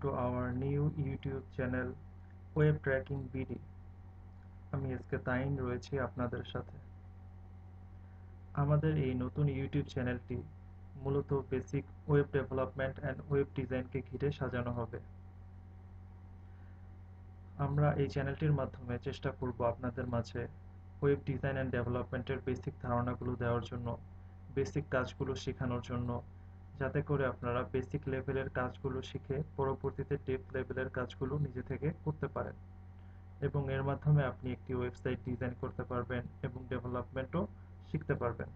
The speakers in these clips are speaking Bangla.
to our new YouTube channel Web Tracking BD। আমি এসকে তাইন রয়েছি আপনাদের সাথে। আমাদের এই নতুন ইউটিউব চ্যানেলটি মূলত basic web development and web ডিজাইনকে ঘিরে সাজানো হবে। আমরা এই চ্যানেলটির মাধ্যমে চেষ্টা করব আপনাদের মাঝে ওয়েব ডিজাইন অ্যান্ড ডেভেলপমেন্টের বেসিক ধারণাগুলো দেওয়ার জন্য, বেসিক কাজগুলো শেখানোর জন্য, যাতে করে আপনারা বেসিক লেভেলের কাজগুলো শিখে পরবর্তীতে ডেপথ লেভেলের কাজগুলো নিজে থেকে করতে পারেন এবং এর মাধ্যমে আপনি একটি ওয়েবসাইট ডিজাইন করতে পারবেন এবং ডেভেলপমেন্টও শিখতে পারবেন।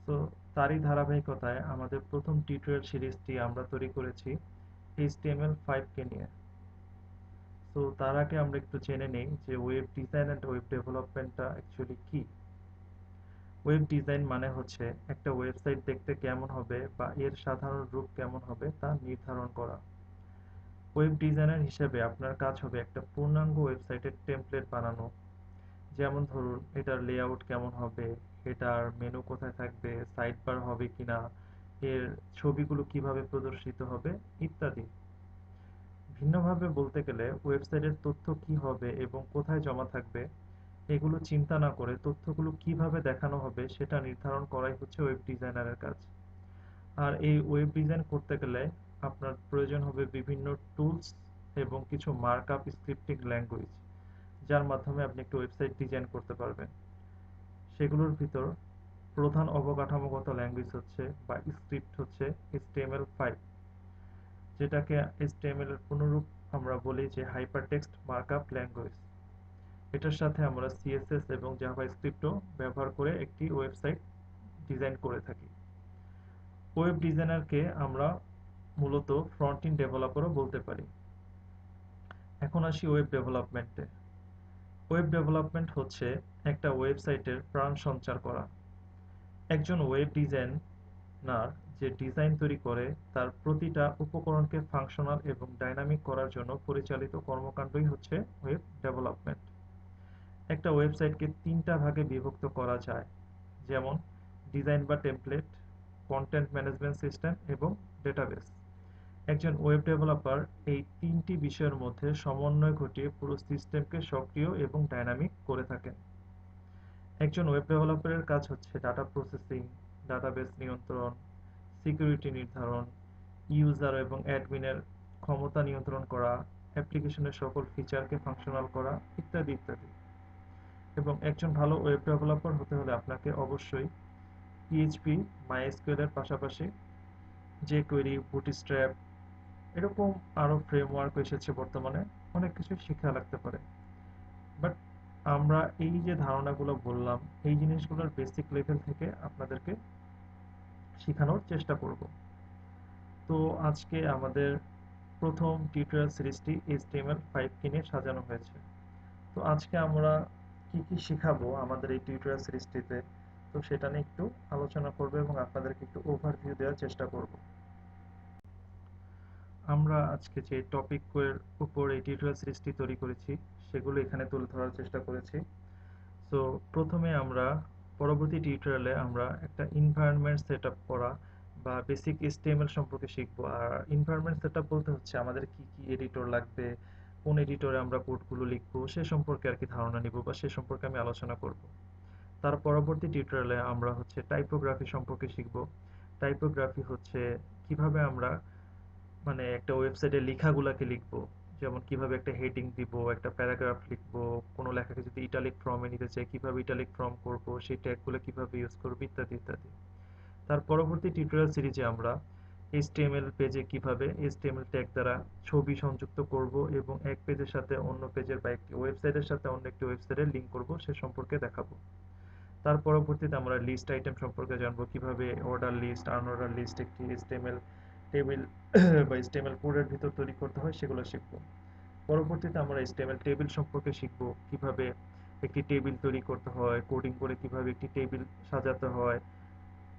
তো তারই ধারাবাহিকতায় আমাদের প্রথম টিউটোরিয়াল সিরিজটি আমরা তৈরি করেছি HTML5 কে নিয়ে। তো তার আগে আমরা একটু জেনে নেই যে ওয়েব ডিজাইন অ্যান্ড ওয়েব ডেভেলপমেন্টটা অ্যাকচুয়ালি কি। ওয়েব ডিজাইন মানে হচ্ছে একটা ওয়েবসাইট দেখতে কেমন হবে বা এর সাধারণ রূপ কেমন হবে তা নির্ধারণ করা। ওয়েব ডিজাইনার হিসেবে আপনার কাজ হবে একটা পূর্ণাঙ্গ ওয়েবসাইটের টেমপ্লেট বানানো। যেমন ধরুন এটার লেআউট কেমন হবে, এটার মেনু কোথায় থাকবে, সাইড বার হবে কিনা, এর ছবিগুলো কিভাবে প্রদর্শিত হবে ইত্যাদি। ভিন্নভাবে বলতে গেলে ওয়েবসাইটের তথ্য কি হবে এবং কোথায় জমা থাকবে এগুলো চিন্তা না করে তথ্যগুলো কিভাবে দেখানো হবে সেটা নির্ধারণ করাই হচ্ছে ওয়েব ডিজাইনারের কাজ। আর এই ওয়েব ডিজাইন করতে গেলে আপনার প্রয়োজন হবে বিভিন্ন টুলস এবং কিছু মার্কআপ স্ক্রিপ্টিং ল্যাঙ্গুয়েজ, যার মাধ্যমে আপনি একটা ওয়েবসাইট ডিজাইন করতে পারবেন। সেগুলোর ভিতর প্রধান অবকাঠামোগত ল্যাঙ্গুয়েজ হচ্ছে বা স্ক্রিপ্ট হচ্ছে HTML5, যেটাকে HTML এর পুনরূপ আমরা বলি যে হাইপারটেক্সট মার্কআপ ল্যাঙ্গুয়েজ। এটার সাথে আমরা CSS এবং জাভাস্ক্রিপ্টও ব্যবহার করে একটি ওয়েবসাইট ডিজাইন করে থাকি। ওয়েব ডিজাইনারকে আমরা মূলত ফ্রন্ট এন্ড ডেভেলপারও বলতে পারি। এখন আসি ওয়েব ডেভেলপমেন্টে। ওয়েব ডেভেলপমেন্ট হচ্ছে একটা ওয়েবসাইটের প্রাণ সঞ্চার করা। একজন ওয়েব ডিজাইনার যে ডিজাইন তৈরি করে তার প্রতিটা উপকরণকে ফাংশনাল এবং ডাইনামিক করার জন্য পরিচালিত কর্মকাণ্ডই হচ্ছে ওয়েব ডেভেলপমেন্ট। একটা ওয়েবসাইটকে তিনটা ভাগে বিভক্ত করা যায়, যেমন ডিজাইন বা টেমপ্লেট, কন্টেন্ট ম্যানেজমেন্ট সিস্টেম এবং ডেটাবেস। একজন ওয়েব ডেভেলপার এই তিনটি বিষয়ের মধ্যে সমন্বয় ঘটিয়ে পুরো সিস্টেমকে সক্রিয় এবং ডাইনামিক করে থাকেন। একজন ওয়েব ডেভেলপারের কাজ হচ্ছে ডাটা প্রসেসিং, ডাটাবেস নিয়ন্ত্রণ, সিকিউরিটি নির্ধারণ, ইউজার এবং অ্যাডমিনের ক্ষমতা নিয়ন্ত্রণ করা, অ্যাপ্লিকেশনের সকল ফিচারকে ফাংশনাল করা ইত্যাদি ইত্যাদি। এবং একজন ভালো ওয়েব ডেভেলপার হতে হলে আপনাকে অবশ্যই PHP, MySQL এর পাশাপাশি jQuery, বুটস্ট্র্যাপ এরকম আরো ফ্রেমওয়ার্ক এসেছে বর্তমানে, অনেক কিছু শেখা লাগতে পারে। বাট আমরা এই যে ধারণাগুলো বললাম এই জিনিসগুলোর বেসিক লেভেল থেকে আপনাদেরকে শেখানোর চেষ্টা করব। তো আজকে আমাদের প্রথম টিউটোরিয়াল সিরিজটি HTML5 কে নিয়ে সাজানো হয়েছে। তো আজকে আমরা কি কি শেখাবো আমাদের এই টিউটোরিয়াল সিরিজটিতে, তো সেটা নিয়ে একটু আলোচনা করব এবং আপনাদেরকে একটু ওভারভিউ দেওয়ার চেষ্টা করব। আমরা আজকে যে টপিকের উপর এই টিউটোরিয়াল সিরিজটি তৈরি করেছি সেগুলো এখানে তুলে ধরার চেষ্টা করেছি। তো প্রথমে আমরা পরবর্তী টিউটোরিয়ালে আমরা একটা এনভায়রনমেন্ট সেটআপ করা বা বেসিক HTML সম্পর্কে শিখব। আর এনভায়রনমেন্ট সেটআপ বলতে হচ্ছে আমাদের কি কি এডিটর লাগবে, কোন এডিটরে আমরা কোডগুলো লিখবো সে সম্পর্কে আর কি ধারণা নিব বা সে সম্পর্কে আমি আলোচনা করব। তার পরবর্তী টিউটোরিয়ালে আমরা হচ্ছে টাইপোগ্রাফি সম্পর্কে শিখব। টাইপোগ্রাফি হচ্ছে কিভাবে আমরা মানে একটা ওয়েবসাইটে লেখাগুলোকে লিখবো, যেমন কিভাবে একটা হেডিং দিব, একটা প্যারাগ্রাফ লিখবো, কোনো লেখাকে যদি ইটালিক ফর্মে নিতে চাই কিভাবে ইটালিক ফর্ম করব, সেই ট্যাগগুলো কিভাবে ইউজ করব ইত্যাদি ইত্যাদি। তার পরবর্তী টিউটোরিয়াল সিরিজে আমরা HTML পেজে কিভাবে HTML ট্যাগ দ্বারা ছবি সংযুক্ত করব এবং এক পেজের সাথে অন্য পেজের বা একটি ওয়েবসাইটের সাথে অন্য একটি ওয়েবসাইটের লিংক করব সে সম্পর্কে দেখাবো। তার পরবর্তীতে আমরা লিস্ট আইটেম সম্পর্কে জানবো, কিভাবে অর্ডার লিস্ট, আনঅর্ডার লিস্ট একটি HTML টেবিল বা HTML কোডের ভিতর তৈরি করতে হয় সেগুলো শিখবো। পরবর্তীতে আমরা HTML টেবিল সম্পর্কে শিখবো, কিভাবে একটি টেবিল তৈরি করতে হয়, কোডিং করে কিভাবে একটি টেবিল সাজাতে হয়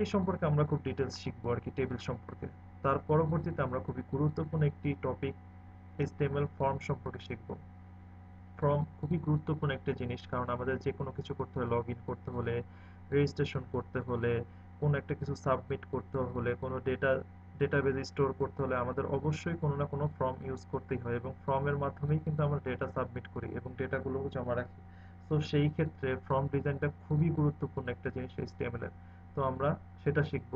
এই সম্পর্কে আমরা খুব ডিটেলস শিখবো আর কি, টেবিল সম্পর্কে। তার পরবর্তীতে আমরা খুবই গুরুত্বপূর্ণ একটি টপিক HTML ফর্ম সম্পর্কে শিখবো। ফর্ম খুবই গুরুত্বপূর্ণ একটা জিনিস, কারণ আমাদের যে কোনো কিছু করতে হলে, লগ ইন করতে হলে, রেজিস্ট্রেশন করতে হলে, কোনো একটা কিছু সাবমিট করতে হলে, কোনো ডেটাবেজ স্টোর করতে হলে আমাদের অবশ্যই কোনো না কোনো ফর্ম ইউজ করতেই হয়, এবং ফর্মের মাধ্যমেই কিন্তু আমরা ডেটা সাবমিট করি এবং ডেটাগুলো জমা রাখি। তো সেই ক্ষেত্রে ফর্ম ডিজাইনটা খুবই গুরুত্বপূর্ণ একটা জিনিস HTML এর। তো আমরা সেটা শিখব।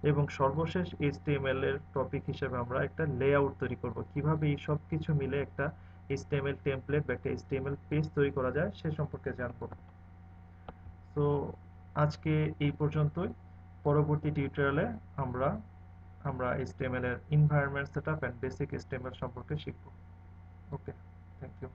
এবং সর্বশেষ HTML এর টপিক হিসেবে আমরা একটা লেআউট তৈরি করব, কিভাবে এই সব কিছু মিলে একটা HTML টেমপ্লেট বা একটা HTML পেজ তৈরি করা যায় সে সম্পর্কে জানবো। তো আজকে এই পর্যন্তই। পরবর্তী টিউটোরিয়ালে আমরা আমরা HTML এর environment setup and basic HTML সম্পর্কে শিখব। ওকে, থ্যাংক ইউ।